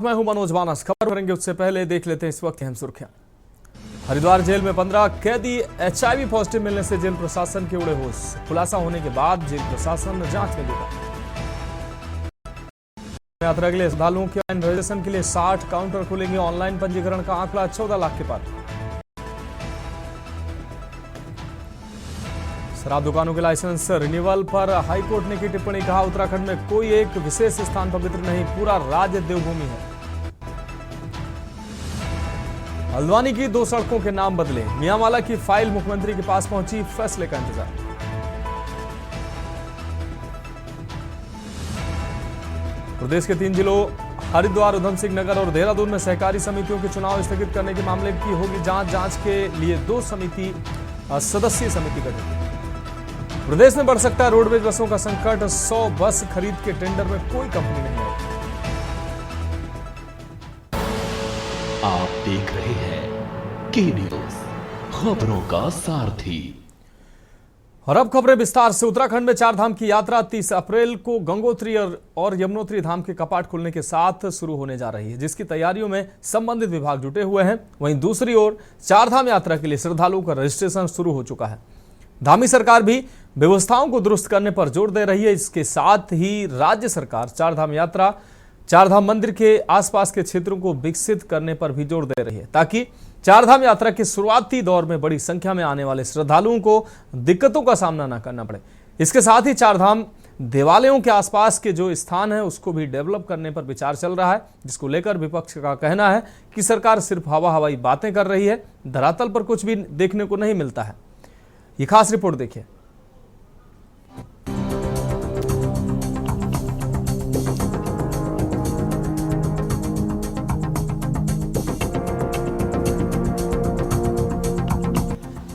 मैं हूं मनोज मानस। खबर करेंगे उससे पहले देख लेते हैं इस वक्त अहम सुर्खियां। हरिद्वार जेल में 15 कैदी HIV पॉजिटिव मिलने से जेल प्रशासन के उड़े होश। खुलासा होने के बाद जेल प्रशासन जांच में जुटा। यात्रा के लिए श्रद्धालुओं के रजिस्ट्रेशन के लिए 60 काउंटर खुलेंगे। ऑनलाइन पंजीकरण का आंकड़ा 14 लाख के पार। शराब दुकानों के लाइसेंस रिन्यूअल पर हाईकोर्ट ने की टिप्पणी। कहा, उत्तराखंड में कोई एक विशेष स्थान पवित्र नहीं, पूरा राज्य देवभूमि है। हल्द्वानी की 2 सड़कों के नाम बदले। मियांवाला की फाइल मुख्यमंत्री के पास पहुंची, फैसले का इंतजार। प्रदेश के 3 जिलों हरिद्वार, उधम सिंह नगर और देहरादून में सहकारी समितियों के चुनाव स्थगित करने के मामले की होगी जांच के लिए 2 सदस्यीय समिति गठित। प्रदेश में बढ़ सकता है रोडवेज बसों का संकट। 100 बस खरीद के टेंडर में कोई कंपनी नहीं है। आप देख रहे हैं के न्यूज, खबरों का सारथी। और अब खबरें विस्तार से। उत्तराखंड में 4 धाम की यात्रा 30 अप्रैल को गंगोत्री और यमुनोत्री धाम के कपाट खुलने के साथ शुरू होने जा रही है, जिसकी तैयारियों में संबंधित विभाग जुटे हुए हैं। वहीं दूसरी ओर 4 धाम यात्रा के लिए श्रद्धालुओं का रजिस्ट्रेशन शुरू हो चुका है। धामी सरकार भी व्यवस्थाओं को दुरुस्त करने पर जोर दे रही है। इसके साथ ही राज्य सरकार 4 धाम मंदिर के आसपास के क्षेत्रों को विकसित करने पर भी जोर दे रही है, ताकि 4 धाम यात्रा के शुरुआती दौर में बड़ी संख्या में आने वाले श्रद्धालुओं को दिक्कतों का सामना न करना पड़े। इसके साथ ही 4 धाम देवालयों के आसपास के जो स्थान है उसको भी डेवलप करने पर विचार चल रहा है, जिसको लेकर विपक्ष का कहना है कि सरकार सिर्फ हवाई बातें कर रही है, धरातल पर कुछ भी देखने को नहीं मिलता है। ये खास रिपोर्ट देखिए।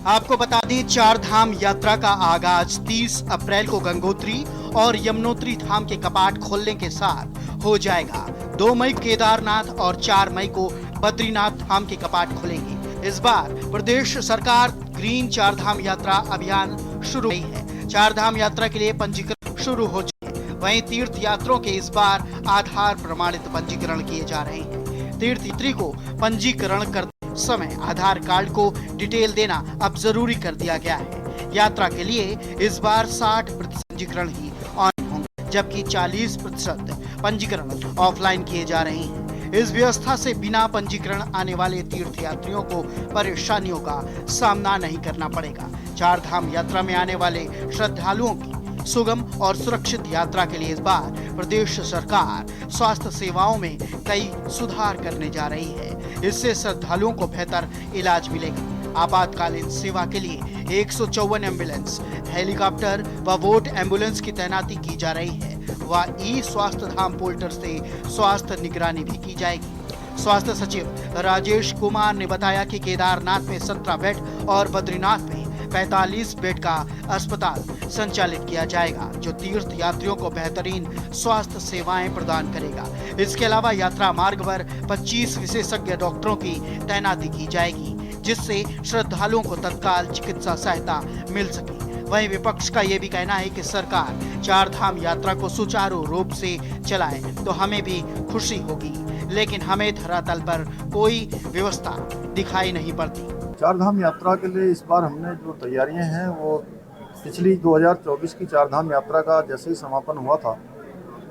आपको बता दें, 4 धाम यात्रा का आगाज 30 अप्रैल को गंगोत्री और यमुनोत्री धाम के कपाट खोलने के साथ हो जाएगा। 2 मई केदारनाथ और 4 मई को बद्रीनाथ धाम के कपाट खुलेंगे। इस बार प्रदेश सरकार ग्रीन 4 धाम यात्रा अभियान शुरू हुई है। 4 धाम यात्रा के लिए पंजीकरण शुरू हो चुके हैं। वहीं तीर्थ यात्रियों के इस बार आधार प्रमाणित पंजीकरण किए जा रहे हैं। तीर्थयात्री को पंजीकरण करते समय आधार कार्ड को डिटेल देना अब जरूरी कर दिया गया है। यात्रा के लिए इस बार 60% पंजीकरण ही ऑनलाइन होंगे, जबकि 40% पंजीकरण ऑफलाइन किए जा रहे हैं। इस व्यवस्था से बिना पंजीकरण आने वाले तीर्थयात्रियों को परेशानियों का सामना नहीं करना पड़ेगा। 4 धाम यात्रा में आने वाले श्रद्धालुओं की सुगम और सुरक्षित यात्रा के लिए इस बार प्रदेश सरकार स्वास्थ्य सेवाओं में कई सुधार करने जा रही है। इससे श्रद्धालुओं को बेहतर इलाज मिलेगा। आपातकालीन सेवा के लिए 154 एम्बुलेंस, हेलीकॉप्टर व वोट एम्बुलेंस की तैनाती की जा रही है। वह ई स्वास्थ्य धाम पोर्टल से स्वास्थ्य निगरानी भी की जाएगी। स्वास्थ्य सचिव राजेश कुमार ने बताया कि केदारनाथ में 17 बेड और बद्रीनाथ में 45 बेड का अस्पताल संचालित किया जाएगा, जो तीर्थ यात्रियों को बेहतरीन स्वास्थ्य सेवाएं प्रदान करेगा। इसके अलावा यात्रा मार्ग पर 25 विशेषज्ञ डॉक्टरों की तैनाती की जाएगी, जिससे श्रद्धालुओं को तत्काल चिकित्सा सहायता मिल सके। वहीं विपक्ष का ये भी कहना है कि सरकार 4 धाम यात्रा को सुचारू रूप से चलाए तो हमें भी खुशी होगी, लेकिन हमें धरातल पर कोई व्यवस्था दिखाई नहीं पड़ती। 4 धाम यात्रा के लिए इस बार हमने जो तैयारियां हैं वो पिछली 2024 की 4 धाम यात्रा का जैसे ही समापन हुआ था,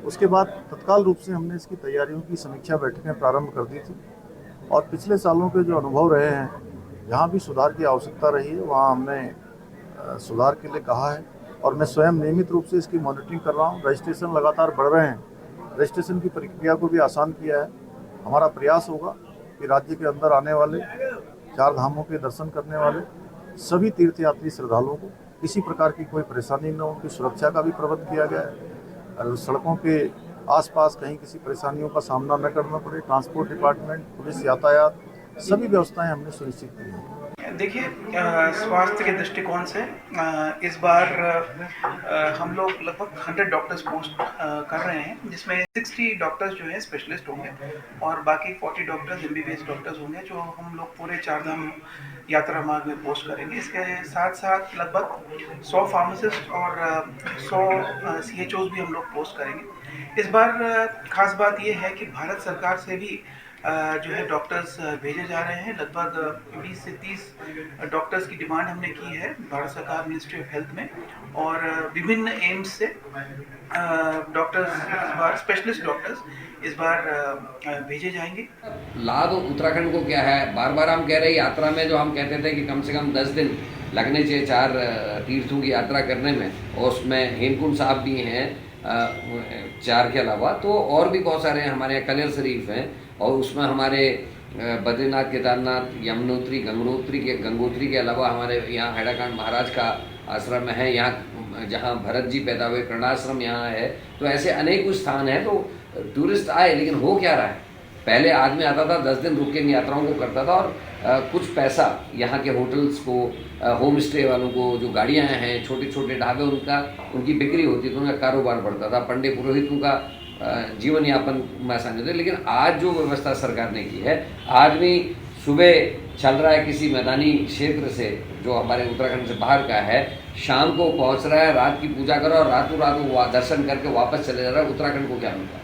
उसके बाद तत्काल रूप से हमने इसकी तैयारियों की समीक्षा बैठकें प्रारंभ कर दी थी। और पिछले सालों के जो अनुभव रहे हैं, जहाँ भी सुधार की आवश्यकता रही है वहाँ हमने सुधार के लिए कहा है। और मैं स्वयं नियमित रूप से इसकी मॉनिटरिंग कर रहा हूँ। रजिस्ट्रेशन लगातार बढ़ रहे हैं, रजिस्ट्रेशन की प्रक्रिया को भी आसान किया है। हमारा प्रयास होगा कि राज्य के अंदर आने वाले 4 धामों के दर्शन करने वाले सभी तीर्थयात्री श्रद्धालुओं को किसी प्रकार की कोई परेशानी न हो, उनकी सुरक्षा का भी प्रबंध किया गया है। सड़कों के आसपास कहीं किसी परेशानियों का सामना न करना पड़े, ट्रांसपोर्ट डिपार्टमेंट, पुलिस, यातायात, सभी व्यवस्थाएं हमने सुनिश्चित की हैं। देखिए, स्वास्थ्य के दृष्टिकोण से इस बार हम लोग लगभग 100 डॉक्टर्स पोस्ट कर रहे हैं, जिसमें 60 डॉक्टर्स जो हैं स्पेशलिस्ट होंगे और बाकी 40 डॉक्टर्स एमबीबीएस डॉक्टर्स होंगे, जो हम लोग पूरे चारधाम यात्रा मार्ग में पोस्ट करेंगे। इसके साथ साथ लगभग 100 फार्मासिस्ट और 100 सीएचओज भी हम लोग पोस्ट करेंगे। इस बार खास बात यह है कि भारत सरकार से भी जो है डॉक्टर्स भेजे जा रहे हैं। लगभग 20 से 30 डॉक्टर्स की डिमांड हमने की है भारत सरकार मिनिस्ट्री ऑफ हेल्थ में, और विभिन्न एम्स से डॉक्टर्स इस बार स्पेशलिस्ट डॉक्टर्स इस बार भेजे जाएंगे। लाभ उत्तराखंड को क्या है, बार बार हम कह रहे हैं यात्रा में जो हम कहते थे कि कम से कम 10 दिन लगने चाहिए 4 तीर्थों की यात्रा करने में, और उसमें हेमकुंड साहब भी हैं 4 के अलावा, तो और भी बहुत सारे हमारे यहाँ कलियर शरीफ हैं, और उसमें हमारे बद्रीनाथ, केदारनाथ, यमुनोत्री, गंगोत्री के अलावा हमारे यहाँ हैराकांड महाराज का आश्रम है, यहाँ जहाँ भरत जी पैदा हुए कर्णाश्रम यहाँ है। तो ऐसे अनेक स्थान हैं। तो टूरिस्ट आए, लेकिन हो क्या रहा है, पहले आदमी आता था 10 दिन रुक के इन यात्राओं को करता था, और कुछ पैसा यहाँ के होटल्स को, होम स्टे वालों को, जो गाड़ियाँ हैं, छोटे छोटे ढाबे, उनकी बिक्री होती थी, उनका कारोबार बढ़ता था, पंडित पुरोहितों का जीवन यापन में आसान होता है। लेकिन आज जो व्यवस्था सरकार ने की है, आदमी सुबह चल रहा है किसी मैदानी क्षेत्र से जो हमारे उत्तराखंड से बाहर का है, शाम को पहुंच रहा है, रात की पूजा कर रहा है और रातों रात वो दर्शन करके वापस चले जा रहा है। उत्तराखंड को क्या मिलता है?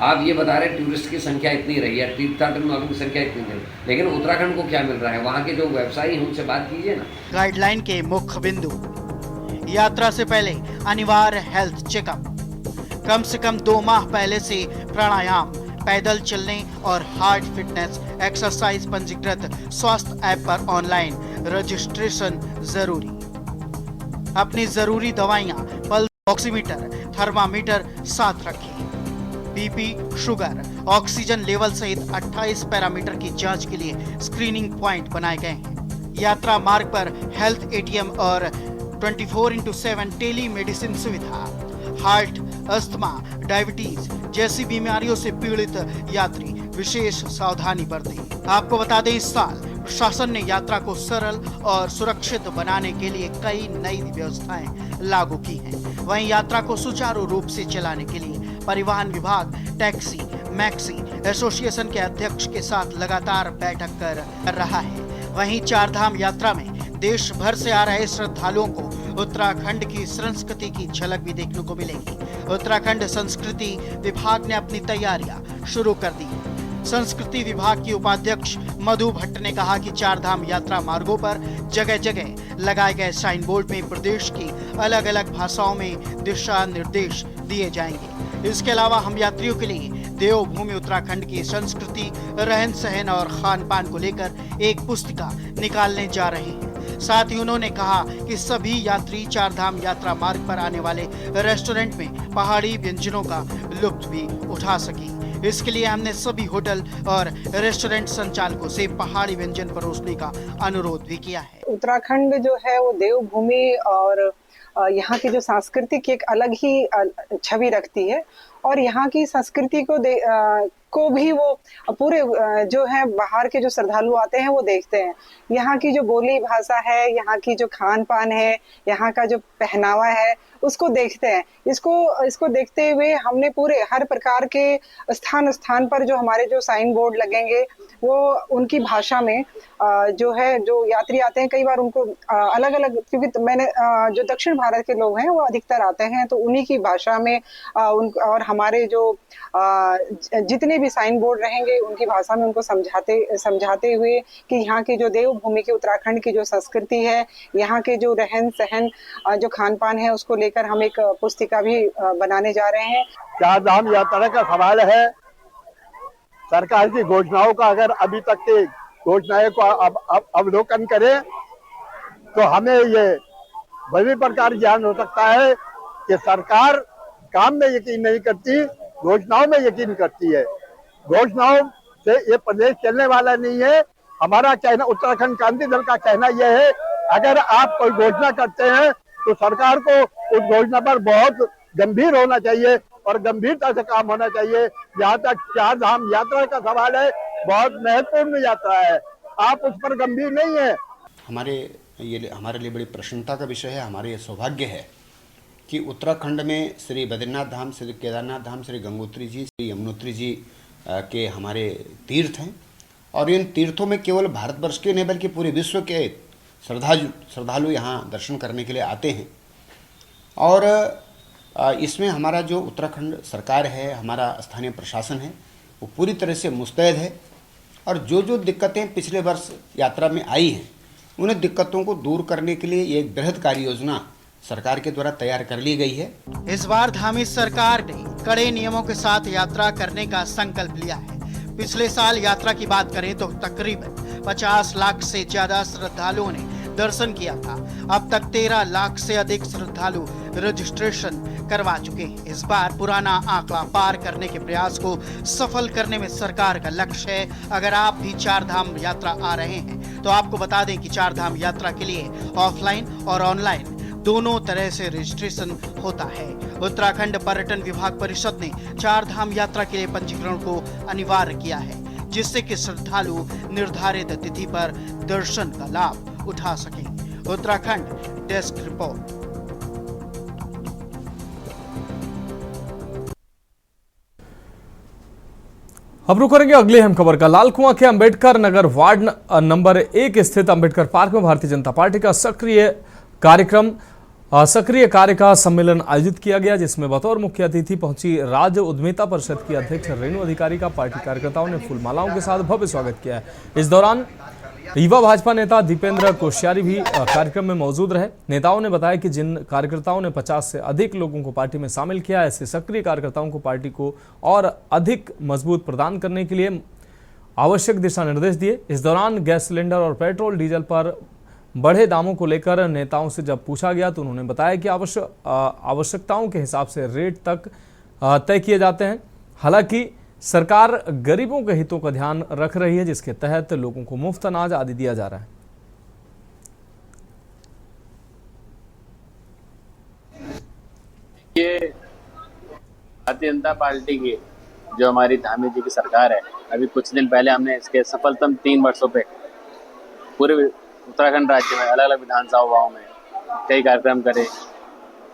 आप ये बता रहे हैं टूरिस्ट की संख्या इतनी रही है, तीर्थयात्री वालों की संख्या इतनी रही, लेकिन उत्तराखंड को क्या मिल रहा है? वहाँ के जो व्यवसायी हैं उनसे बात कीजिए ना। गाइडलाइन के मुख्य बिंदु: यात्रा से पहले अनिवार्य हेल्थ चेकअप, कम से कम 2 माह पहले से प्राणायाम, पैदल चलने और हार्ट फिटनेस एक्सरसाइज पंजीकृत स्वास्थ्य ऐप पर ऑनलाइन रजिस्ट्रेशन जरूरी। अपनी जरूरी दवाइयां, पल्स ऑक्सीमीटर, थर्मामीटर साथ रखें। बीपी, शुगर, ऑक्सीजन लेवल सहित 28 पैरामीटर की जांच के लिए स्क्रीनिंग पॉइंट बनाए गए हैं। यात्रा मार्ग पर हेल्थ एटीएम और 24/7 टेली मेडिसिन सुविधा। हार्ट, अस्थमा, डायबिटीज जैसी बीमारियों से पीड़ित यात्री विशेष सावधानी बरतें। आपको बता दें, इस साल प्रशासन ने यात्रा को सरल और सुरक्षित बनाने के लिए कई नई व्यवस्थाएं लागू की हैं। वहीं यात्रा को सुचारू रूप से चलाने के लिए परिवहन विभाग टैक्सी मैक्सी एसोसिएशन के अध्यक्ष के साथ लगातार बैठक कर रहा है। वहीं चारधाम यात्रा में देश भर से आ रहे श्रद्धालुओं को उत्तराखंड की संस्कृति की झलक भी देखने को मिलेगी। उत्तराखंड संस्कृति विभाग ने अपनी तैयारियां शुरू कर दी है। संस्कृति विभाग की उपाध्यक्ष मधु भट्ट ने कहा कि चारधाम यात्रा मार्गों पर जगह जगह लगाए गए साइन बोर्ड में प्रदेश की अलग अलग भाषाओं में दिशा निर्देश दिए जाएंगे। इसके अलावा हम यात्रियों के लिए देवभूमि उत्तराखंड की संस्कृति, रहन सहन और खान पान को लेकर एक पुस्तिका निकालने जा रहे हैं। साथ ही उन्होंने कहा कि सभी यात्री चारधाम यात्रा मार्ग पर आने वाले रेस्टोरेंट में पहाड़ी व्यंजनों का लुत्फ भी उठा सकें। इसके लिए हमने सभी होटल और रेस्टोरेंट संचालकों से पहाड़ी व्यंजन परोसने का अनुरोध भी किया है। उत्तराखंड जो है वो देवभूमि और यहाँ की जो संस्कृति की एक अलग ही छवि रखती है, और यहाँ की संस्कृति को भी वो पूरे जो है बाहर के जो श्रद्धालु आते हैं वो देखते हैं। यहाँ की जो बोली भाषा है, यहाँ की जो खान पान है, यहाँ का जो पहनावा है, उसको देखते हैं। इसको देखते हुए हमने पूरे हर प्रकार के स्थान पर जो हमारे जो साइन बोर्ड लगेंगे वो उनकी भाषा में जो है, जो यात्री आते हैं कई बार उनको अलग अलग, क्योंकि मैंने जो दक्षिण भारत के लोग हैं वो अधिकतर आते हैं, तो उन्हीं की भाषा में और हमारे जो जितने भी साइन बोर्ड रहेंगे उनकी भाषा में उनको समझाते हुए कि यहाँ की जो देवभूमि की उत्तराखंड की जो संस्कृति है, यहाँ के जो रहन सहन, जो खान पान है, उसको लेकर हम एक पुस्तिका भी बनाने जा रहे हैं। चारधाम यात्रा का सवाल है, सरकार की घोषणाओं का अगर अभी तक की घोषणाएं को अवलोकन करें तो हमें ये बड़ी प्रकार ज्ञान हो सकता है कि सरकार काम में यकीन नहीं करती, घोषणाओं में यकीन करती है। घोषणाओं से ये प्रदेश चलने वाला नहीं है। हमारा कहना, उत्तराखंड क्रांति दल का कहना यह है, अगर आप कोई घोषणा करते हैं तो सरकार को उस घोषणा पर बहुत गंभीर होना चाहिए और गंभीरता से काम होना चाहिए। जहाँ तक चारधाम यात्रा का सवाल है, बहुत महत्वपूर्ण यात्रा है, आप उस पर गंभीर नहीं है। हमारे लिए बड़ी प्रसन्नता का विषय है। हमारे ये सौभाग्य है कि उत्तराखंड में श्री बद्रीनाथ धाम, श्री केदारनाथ धाम, श्री गंगोत्री जी, श्री यमुनोत्री जी के हमारे तीर्थ हैं और इन तीर्थों में केवल भारतवर्ष के नहीं बल्कि पूरे विश्व के श्रद्धालु यहाँ दर्शन करने के लिए आते हैं। और इसमें हमारा जो उत्तराखंड सरकार है, हमारा स्थानीय प्रशासन है, वो पूरी तरह से मुस्तैद है और जो दिक्कतें पिछले वर्ष यात्रा में आई हैं उन दिक्कतों को दूर करने के लिए एक बृहद कार्य योजना सरकार के द्वारा तैयार कर ली गई है। इस बार धामी सरकार ने कड़े नियमों के साथ यात्रा करने का संकल्प लिया है। पिछले साल यात्रा की बात करें तो तकरीबन 50 लाख से ज्यादा श्रद्धालुओं ने दर्शन किया था। अब तक 13 लाख से अधिक श्रद्धालु रजिस्ट्रेशन करवा चुके हैं। इस बार पुराना आंकड़ा पार करने के प्रयास को सफल करने में सरकार का लक्ष्य है। अगर आप भी चार धाम यात्रा आ रहे हैं तो आपको बता दें कि चार धाम यात्रा के लिए ऑफलाइन और ऑनलाइन दोनों तरह से रजिस्ट्रेशन होता है। उत्तराखंड पर्यटन विभाग परिषद ने चार धाम यात्रा के लिए पंजीकरण को अनिवार्य किया है, जिससे कि श्रद्धालु निर्धारित तिथि पर दर्शन का लाभ उठा सकें। Uttarakhand desk report. अब रुक करेंगे अगली अहम खबर का। लाल कुआं के अंबेडकर नगर वार्ड नंबर 1 स्थित अंबेडकर पार्क में भारतीय जनता पार्टी का सक्रिय कार्य का सम्मेलन आयोजित किया गया, जिसमें बतौर मुख्य अतिथि पहुंची राज्य उद्यमिता परिषद की अध्यक्ष रेणु अधिकारी का पार्टी कार्यकर्ताओं ने फूलमालाओं के साथ भव्य स्वागत किया है। इस दौरान युवा भाजपा नेता दीपेंद्र कोश्यारी भी कार्यक्रम में मौजूद रहे। नेताओं ने बताया कि जिन कार्यकर्ताओं ने 50 से अधिक लोगों को पार्टी में शामिल किया, ऐसे सक्रिय कार्यकर्ताओं को पार्टी को और अधिक मजबूत प्रदान करने के लिए आवश्यक दिशा निर्देश दिए। इस दौरान गैस सिलेंडर और पेट्रोल डीजल पर बढ़े दामों को लेकर नेताओं से जब पूछा गया तो उन्होंने बताया कि आवश्यकताओं के हिसाब से रेट तक तय किए जाते हैं। हालांकि सरकार गरीबों के हितों का ध्यान रख रही है, जिसके तहत लोगों को मुफ्त अनाज आदि दिया जा रहा है। ये भारतीय जनता पार्टी की जो हमारी धामी जी की सरकार है, अभी कुछ दिन पहले हमने इसके सफलतम 3 वर्षों पे पूरे उत्तराखंड राज्य में अलग अलग विधानसभाओं में कई कार्यक्रम करे।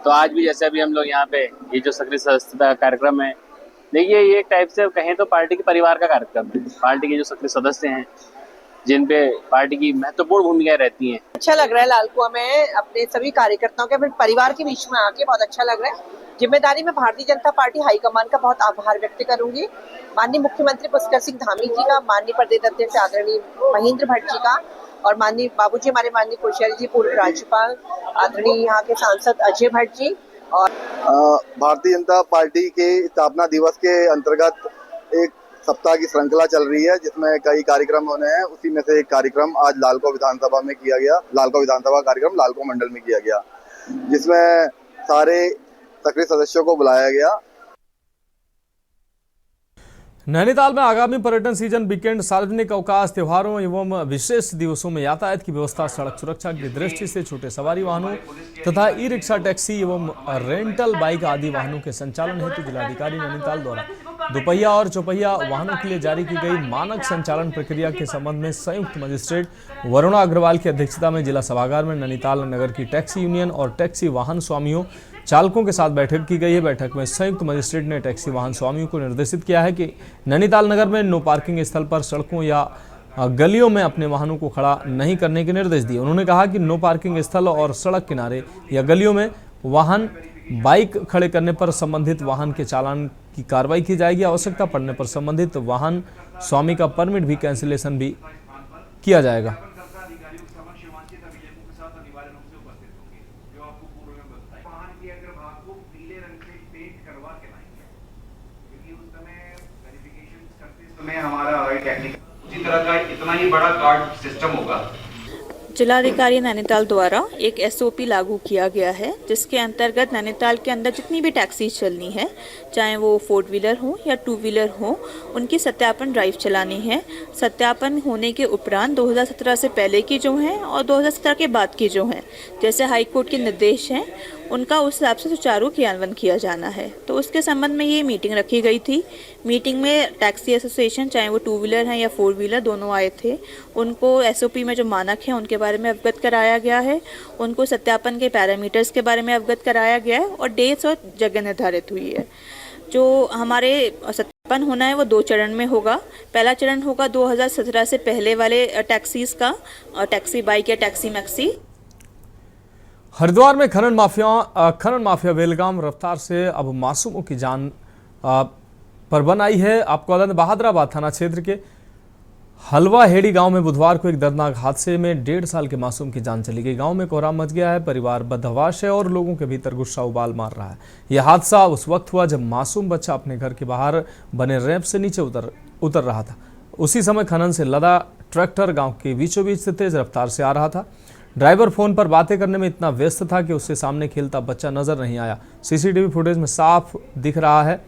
तो आज भी जैसे अभी हम लोग यहाँ पे ये जो सक्रिय सदस्यता कार्यक्रम है, देखिए ये एक टाइप से कहें तो पार्टी के परिवार का कार्यक्रम है। पार्टी के जो सक्रिय सदस्य हैं, जिन पे पार्टी की महत्वपूर्ण भूमिकाएं रहती हैं। अच्छा लग रहा है लाल कुआं में अपने सभी कार्यकर्ताओं के अपने परिवार के बीच में आके बहुत अच्छा लग रहा है। जिम्मेदारी में भारतीय जनता पार्टी हाईकमान का बहुत आभार व्यक्त करूंगी। माननीय मुख्यमंत्री पुष्कर सिंह धामी जी का, माननीय प्रदेश अध्यक्ष आदरणीय महेंद्र भट्ट जी का और माननीय बाबूजी हमारे माननीय कोश्यारी जी, पूर्व राज्यपाल, आदरणीय यहाँ के सांसद अजय भट्ट जी और भारतीय जनता पार्टी के स्थापना दिवस के अंतर्गत एक सप्ताह की श्रृंखला चल रही है, जिसमें कई कार्यक्रम होने हैं। उसी में से एक कार्यक्रम आज लालको विधानसभा में किया गया। लालको विधानसभा कार्यक्रम लालको मंडल में किया गया, जिसमें सारे सक्रिय सदस्यों को बुलाया गया। नैनीताल में आगामी पर्यटन सीजन, वीकेंड, सार्वजनिक अवकाश, त्योहारों एवं विशेष दिवसों में यातायात की व्यवस्था, सड़क सुरक्षा की दृष्टि से छोटे सवारी वाहनों तथा ई रिक्शा, टैक्सी एवं रेंटल बाइक आदि वाहनों के संचालन हेतु जिलाधिकारी नैनीताल द्वारा दोपहिया और चौपहिया वाहनों के लिए जारी की गई मानक संचालन प्रक्रिया के संबंध में संयुक्त मजिस्ट्रेट वरुणा अग्रवाल की अध्यक्षता में जिला सभागार में नैनीताल नगर की टैक्सी यूनियन और टैक्सी वाहन स्वामियों चालकों के साथ बैठक की गई है। बैठक में संयुक्त मजिस्ट्रेट ने टैक्सी वाहन स्वामियों को निर्देशित किया है कि नैनीताल नगर में नो पार्किंग स्थल पर, सड़कों या गलियों में अपने वाहनों को खड़ा नहीं करने के निर्देश दिए। उन्होंने कहा कि नो पार्किंग स्थल और सड़क किनारे या गलियों में वाहन, बाइक खड़े करने पर संबंधित वाहन के चालान की कार्रवाई की जाएगी। आवश्यकता पड़ने पर संबंधित वाहन स्वामी का परमिट भी कैंसिलेशन भी किया जाएगा। हमारा उसी तरह का इतना ही बड़ा कार्ड सिस्टम होगा। जिलाधिकारी नैनीताल द्वारा एक एसओपी लागू किया गया है, जिसके अंतर्गत नैनीताल के अंदर जितनी भी टैक्सी चलनी है, चाहे वो 4 व्हीलर हो या 2 व्हीलर हो, उनकी सत्यापन ड्राइव चलानी है। सत्यापन होने के उपरांत 2017 से पहले की जो हैं और 2017 के बाद की जो हैं, जैसे हाईकोर्ट के निर्देश हैं, उनका उस हिसाब से सुचारू क्रियान्वयन किया जाना है। तो उसके संबंध में ये मीटिंग रखी गई थी। मीटिंग में टैक्सी एसोसिएशन, चाहे वो 2 व्हीलर हैं या 4 व्हीलर, दोनों आए थे। उनको एसओपी में जो मानक हैं उनके बारे में अवगत कराया गया है। उनको सत्यापन के पैरामीटर्स के बारे में अवगत कराया गया है और डेट्स और जगह निर्धारित हुई है। जो हमारे सत्यापन होना है वो 2 चरण में होगा। पहला चरण होगा 2017 से पहले वाले टैक्सीज का, टैक्सी बाइक या टैक्सी मैक्सी। हरिद्वार में खनन माफिया बेलगाम रफ्तार से अब मासूमों की जान पर बन आई है। आपको बता दें, बहादुराबाद थाना क्षेत्र के हलवा हेड़ी गांव में बुधवार को एक दर्दनाक हादसे में 1.5 साल के मासूम की जान चली गई। गांव में कोहराम मच गया है, परिवार बदहवाश है और लोगों के भीतर गुस्सा उबाल मार रहा है। यह हादसा उस वक्त हुआ जब मासूम बच्चा अपने घर के बाहर बने रैंप से नीचे उतर रहा था। उसी समय खनन से लदा ट्रैक्टर गांव के बीचों बीच से तेज रफ्तार से आ रहा था। ड्राइवर फोन पर बातें करने में इतना व्यस्त था कि उससे सामने खेलता बच्चा नजर नहीं आया। सीसीटीवी फुटेज में साफ दिख रहा है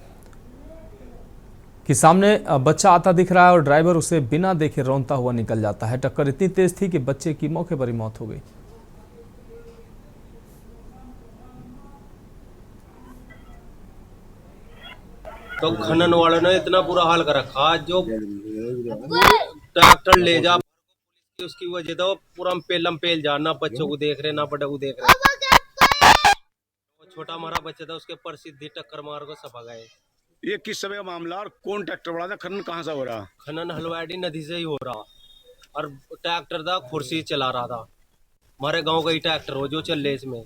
कि सामने बच्चा आता दिख रहा है और ड्राइवर उसे बिना देखे रौंदता हुआ निकल जाता है। टक्कर इतनी तेज थी कि बच्चे की मौके पर ही मौत हो गई। तो खनन वालों ने इतना बुरा हाल कर रखा, जो ट्रैक्टर ले जा उसकी वजह तो पूरा पेल जाना, बच्चों को देख रहे ना बड़े को देख रहे। छोटा हमारा बच्चा था, उसके पर सीधी टक्कर मार को सपा गए। ये किस समय का मामला और कौन ट्रैक्टर वाला था? खनन कहाँ से हो रहा? खनन हलवाड़ी नदी से ही हो रहा और ट्रैक्टर था खुर्सी चला रहा था। हमारे गांव का ही ट्रैक्टर हो जो चल रहे इसमें।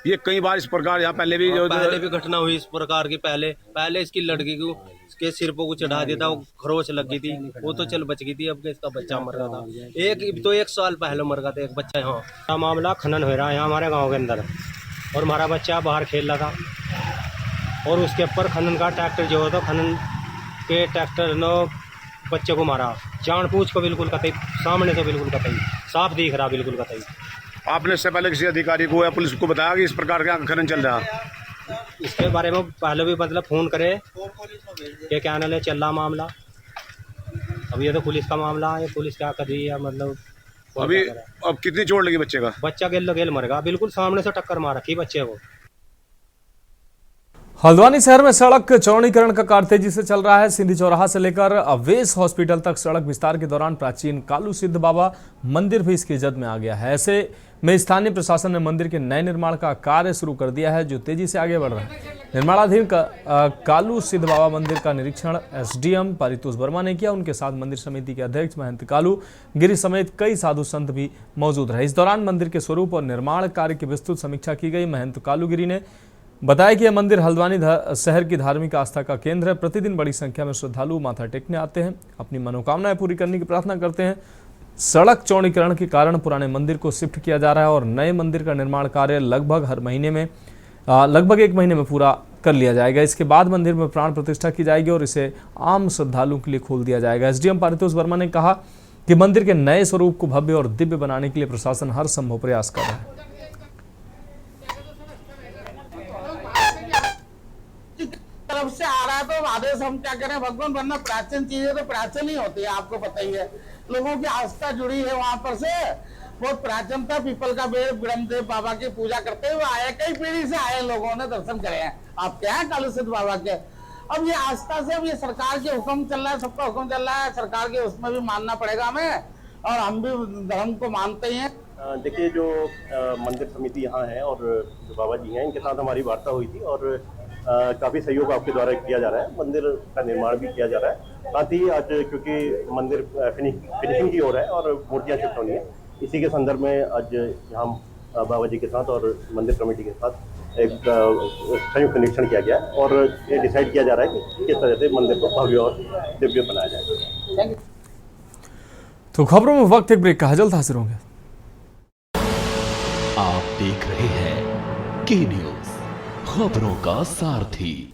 ये कई बार इस प्रकार यहाँ पहले भी घटना हुई इस प्रकार की। पहले इसकी लड़की को इसके सिर को चढ़ा दिया था, वो खरोच लग गई थी, वो तो चल बच गई थी। अब इसका बच्चा मर गया था, एक साल पहले मर गया था एक बच्चा। यहाँ मामला खनन हो रहा है यहाँ हमारे गाँव के अंदर और हमारा बच्चा बाहर खेल रहा था और उसके ऊपर खनन का ट्रैक्टर जो था, खनन के ट्रैक्टर ने बच्चे को मारा। जान पूछ को बिल्कुल कतई सामने से, बिल्कुल कतई साफ दिख रहा, बिल्कुल कतई। आपने इससे पहले किसी अधिकारी को या पुलिस को बताया कि इस प्रकार का खनन चल रहा? इसके बारे में पहले भी मतलब फोन करे कि क्या नाले चल रहा मामला। अब ये तो पुलिस का मामला है, पुलिस क्या कर रही है मतलब। अभी अब कितनी चोट लगी बच्चे का? बच्चा गेल मर गया, बिल्कुल सामने से टक्कर मार रखी बच्चे को। हल्द्वानी शहर में सड़क चौड़ीकरण का कार्य तेजी से चल रहा है। सिंधी चौराहा से लेकर अवेश हॉस्पिटल तक सड़क विस्तार के दौरान प्राचीन कालू सिद्ध बाबा मंदिर भी इसकी जद में आ गया है। ऐसे में स्थानीय प्रशासन ने मंदिर के नए निर्माण का कार्य शुरू कर दिया है, जो तेजी से आगे बढ़ रहा है। निर्माणाधीन कालू सिद्ध बाबा मंदिर का निरीक्षण एसडीएम पारितोष वर्मा ने किया। उनके साथ मंदिर समिति के अध्यक्ष महंत कालू गिरी समेत कई साधु संत भी मौजूद रहे। इस दौरान मंदिर के स्वरूप और निर्माण कार्य की विस्तृत समीक्षा की गई। महंत कालू गिरी ने बताया कि यह मंदिर हल्द्वानी शहर की धार्मिक आस्था का केंद्र है। प्रतिदिन बड़ी संख्या में श्रद्धालु माथा टेकने आते हैं, अपनी मनोकामनाएं पूरी करने की प्रार्थना करते हैं। सड़क चौड़ीकरण के कारण पुराने मंदिर को शिफ्ट किया जा रहा है और नए मंदिर का निर्माण कार्य लगभग 1 महीने में पूरा कर लिया जाएगा। इसके बाद मंदिर में प्राण प्रतिष्ठा की जाएगी और इसे आम श्रद्धालुओं के लिए खोल दिया जाएगा। एसडीएम पारितोष वर्मा ने कहा कि मंदिर के नए स्वरूप को भव्य और दिव्य बनाने के लिए प्रशासन हर संभव प्रयास कर रहा है। तरफ से आ रहा है तो आदेश हम क्या करें भगवान, वरना प्राचीन चीजें तो प्राचीन ही होती है, आपको पता ही है। लोगों की आस्था जुड़ी है वहां पर से, बहुत प्राचीन था। पीपल का पेड़ ब्रह्मदेव बाबा की पूजा करते हुए आए, कई पीढ़ी से आए लोगों ने दर्शन करे हैं। आप क्या है कालू सिद्ध बाबा के। अब ये आस्था से, अब ये सरकार के हुक्म चल रहा है, सबका हुक्म चल रहा है, सरकार के उसमें भी मानना पड़ेगा हमें, और हम भी धर्म को मानते ही हैं। देखिए, जो मंदिर समिति यहाँ है और जो बाबा जी हैं, इनके साथ हमारी वार्ता हुई थी और काफ़ी सहयोग आपके द्वारा किया जा रहा है। मंदिर का निर्माण भी किया जा रहा है। साथ ही आज क्योंकि मंदिर फिनिशिंग की ओर है और मूर्तियाँ शिफ्ट होनी है, इसी के संदर्भ में आज यहाँ बाबा जी के साथ और मंदिर कमेटी के साथ एक संयुक्त निरीक्षण किया गया और ये डिसाइड किया जा रहा है कि किस तरह से मंदिर को भव्य और दिव्य बनाया जाए। तो खबरों में वक्त एक ब्रेक का, जल्द हाजिर होंगे। आप देख रहे हैं के न्यूज, खबरों का सारथी।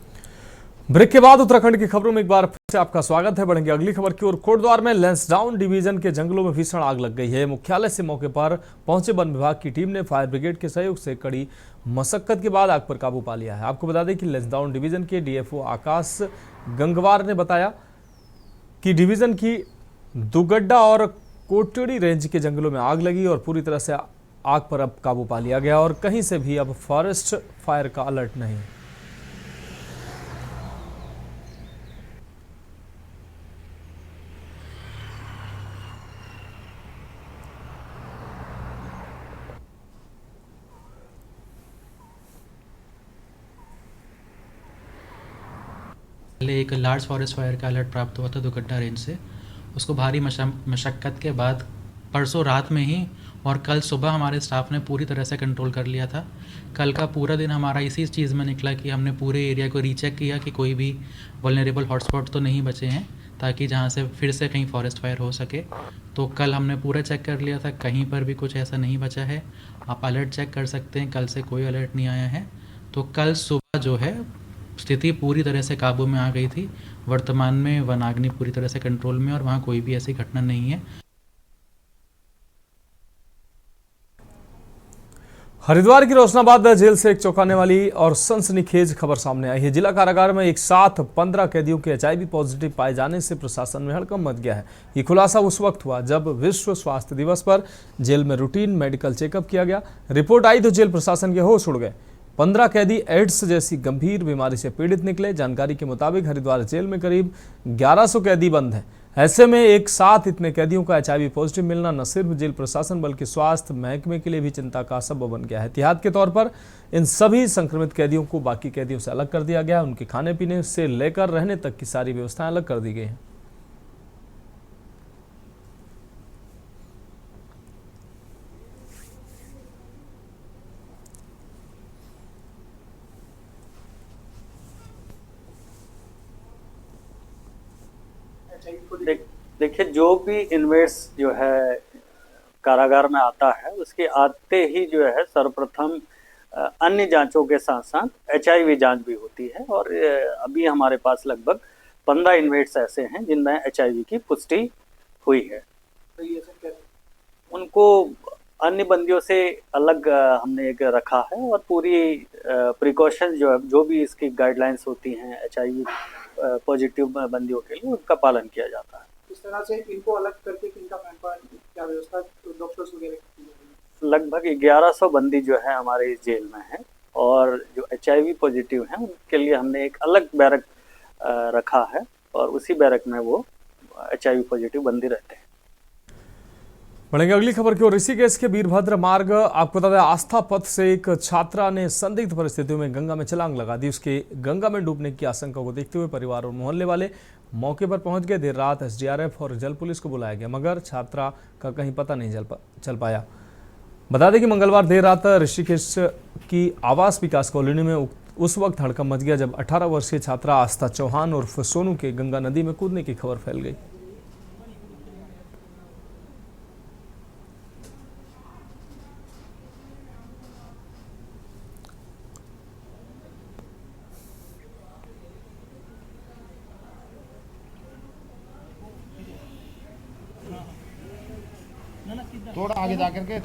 ब्रेक के बाद उत्तराखंड की खबरों में एक बार फिर से आपका स्वागत है। बढ़ेंगे अगली खबर की ओर। कोटद्वार में लैंसडाउन डिवीजन के जंगलों में भीषण आग लग गई है। मुख्यालय से मौके पर पहुंचे वन विभाग की टीम ने फायर ब्रिगेड के सहयोग से कड़ी मशक्कत के बाद आग पर काबू पा लिया है। आपको बता दें कि लैंसडाउन डिवीजन के डीएफओ आकाश गंगवार ने बताया कि डिवीजन की दुगड्डा और कोटड़ी रेंज के जंगलों में आग लगी और पूरी तरह से आग पर अब काबू पा लिया गया और कहीं से भी अब फॉरेस्ट फायर का अलर्ट नहीं। पहले एक लार्ज फॉरेस्ट फायर का अलर्ट प्राप्त हुआ था दुगड्डा रेंज से। उसको भारी मशक्क़त के बाद परसों रात में ही और कल सुबह हमारे स्टाफ ने पूरी तरह से कंट्रोल कर लिया था। कल का पूरा दिन हमारा इसी चीज़ में निकला कि हमने पूरे एरिया को रीचेक किया कि कोई भी वल्नरेबल हॉटस्पॉट तो नहीं बचे हैं, ताकि जहाँ से फिर से कहीं फॉरेस्ट फायर हो सके। तो कल हमने पूरा चेक कर लिया था, कहीं पर भी कुछ ऐसा नहीं बचा है। आप अलर्ट चेक कर सकते हैं, कल से कोई अलर्ट नहीं आया है। तो कल सुबह जो है स्थिति पूरी तरह से काबू में आ गई थी। वर्तमान में वनाग्नि पूरी तरह से कंट्रोल में और वहाँ कोई भी ऐसी घटना नहीं है। हरिद्वार की रोशनाबाद जेल से एक चौंकाने वाली और सनसनीखेज खबर सामने आई है। जिला कारागार में एक साथ 15 कैदियों के HIV पॉजिटिव पाए जाने से प्रशासन में हड़कंप मच गया है। ये खुलासा उस वक्त हुआ जब विश्व स्वास्थ्य दिवस पर जेल में रूटीन मेडिकल चेकअप किया गया। रिपोर्ट आई तो जेल प्रशासन के होश उड़ गए। 15 कैदी एड्स जैसी गंभीर बीमारी से पीड़ित निकले। जानकारी के मुताबिक हरिद्वार जेल में करीब 1100 कैदी बंद हैं। ऐसे में एक साथ इतने कैदियों का HIV पॉजिटिव मिलना न सिर्फ जेल प्रशासन बल्कि स्वास्थ्य महकमे के लिए भी चिंता का सबब बन गया है। एहतियात के तौर पर इन सभी संक्रमित कैदियों को बाकी कैदियों से अलग कर दिया गया है। उनके खाने पीने से लेकर रहने तक की सारी व्यवस्थाएं अलग कर दी गई हैं। देखिए, जो भी इनमेट्स जो है कारागार में आता है, उसके आते ही जो है सर्वप्रथम अन्य जांचों के साथ साथ HIV जांच भी होती है। और अभी हमारे पास लगभग 15 इनमेट्स ऐसे हैं जिनमें HIV की पुष्टि हुई है। उनको अन्य बंदियों से अलग हमने एक रखा है और पूरी प्रिकॉशन जो भी इसकी गाइडलाइंस होती हैं HIV पॉजिटिव बंदियों के लिए, उनका पालन किया जाता है। इस तरह से इनको अलग करके किनका क्या व्यवस्था डॉक्टर्स वगैरह? लगभग 1100 बंदी जो है हमारे इस जेल में है और जो HIV पॉजिटिव हैं उनके लिए हमने एक अलग बैरक रखा है और उसी बैरक में वो HIV पॉजिटिव बंदी रहते हैं। बढ़ेंगे अगली खबर की ओर। ऋषिकेश के वीरभद्र मार्ग, आपको बता दें, आस्था पथ से एक छात्रा ने संदिग्ध परिस्थितियों में गंगा में छलांग लगा दी। उसके गंगा में डूबने की आशंका को देखते हुए परिवार और मोहल्ले वाले मौके पर पहुंच गए। देर रात SDRF और जल पुलिस को बुलाया गया, मगर छात्रा का कहीं पता नहीं चल पाया। बता दें कि मंगलवार देर रात ऋषिकेश की आवास विकास कॉलोनी में उस वक्त हड़कंप मच गया जब 18 वर्षीय छात्रा आस्था चौहान उर्फ सोनू के गंगा नदी में कूदने की खबर फैल गई। थोड़ा आगे जाकर के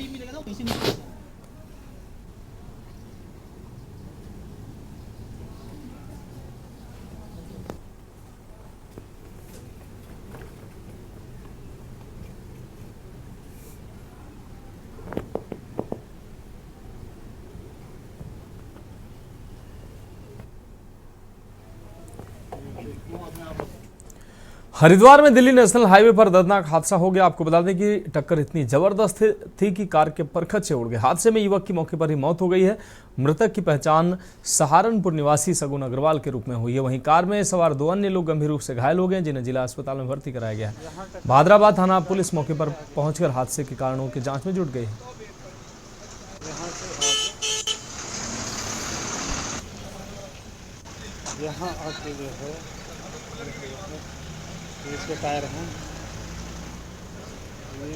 हरिद्वार में दिल्ली नेशनल हाईवे पर दर्दनाक हादसा हो गया। आपको बता दें कि टक्कर इतनी जबरदस्त थी कि कार के परखच से उड़ गए। हादसे में युवक की मौके पर ही मौत हो गई है। मृतक की पहचान सहारनपुर निवासी सगुन अग्रवाल के रूप में हुई है। वहीं कार में सवार 2 अन्य लोग गंभीर रूप से घायल हो गए, जिन्हें जिला अस्पताल में भर्ती कराया गया है। भादराबाद थाना पुलिस मौके पर पहुंचकर हादसे के कारणों की जांच में जुट गई है। यहाँ आके जो है इसके टायर हैं, ये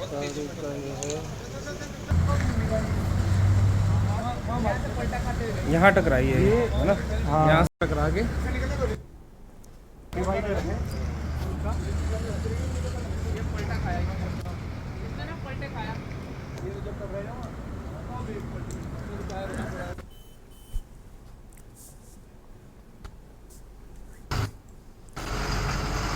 गाड़ी का ये है, यहाँ टकराई है ये, है ना? हाँ। यहाँ से टकरा के डिवाइडर है